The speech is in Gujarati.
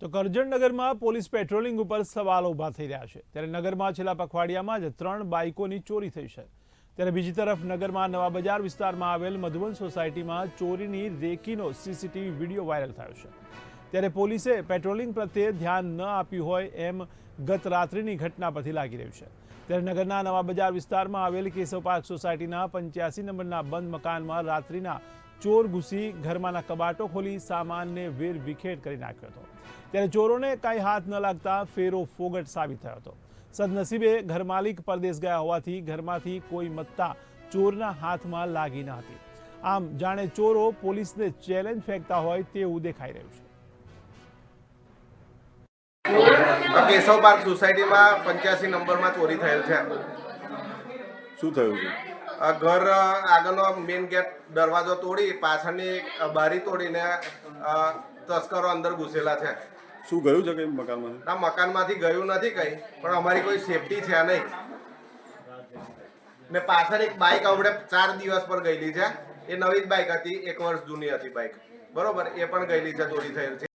તો કરજણનગરમાં પોલીસ પેટ્રોલિંગ ઉપર સવાલો ઊભા થઈ રહ્યા છે। ત્યારે નગરમાં છેલ્લા પખવાડિયામાં જ 3 બાઇકોની ચોરી થઈ છે। ત્યારે બીજી તરફ નગરમાં નવા બજાર વિસ્તારમાં આવેલ મધુવન સોસાયટીમાં ચોરીની રેકીનો સીસીટીવી વિડીયો વાયરલ થયો છે। ત્યારે પોલીસે પેટ્રોલિંગ પ્રત્યે ધ્યાન ન આપ્યું હોય એમ ગત રાત્રિની ઘટના પરથી લાગી રહ્યું છે। ત્યારે નગરના નવા બજાર વિસ્તારમાં આવેલ કેશવ પાર્ક સોસાયટીના 85 નંબરના બંધ મકાનમાં રાત્રિના ચોર ઘૂસી ઘરમાંના કબાટો ખોલી સામાનને વેર વિખેર કરી નાખ્યો હતો। ત્યારે ચોરોને કાંઈ હાથ ન લાગતા ફેરો ફોગટ સાબિત થયો હતો। સદનસીબે ઘર માલિક પરદેશ ગયા હોવાથી ઘરમાંથી કોઈ મત્તા ચોરના હાથમાં લાગી ન હતી। આમ જાણે ચોરો પોલીસને ચેલેન્જ ફેંકતા હોય તેવું દેખાઈ રહ્યું છે। કેશવ પાર્ક સોસાયટીમાં 85 નંબરમાં ચોરી થયેલ છે। શું થયું છે? ઘર આગળનો મેઇન ગેટ દરવાજો તોડી પાછળની બારી તોડીને તસ્કરો અંદર ઘૂસેલા છે। શું ગયું છે કઈ મકાનમાંથી? ના, મકાનમાંથી ગયું નથી કંઈ, પણ અમારી કોઈ સેફટી છે નહીં। ને પાછળ એક બાઇક આપણે 4 દિવસ પર ગયેલી છે। એ નવી જ બાઇક હતી, 1 વર્ષ જૂની હતી બાઇક, બરોબર, એ પણ ગયેલી છે, ચોરી થયેલ છે।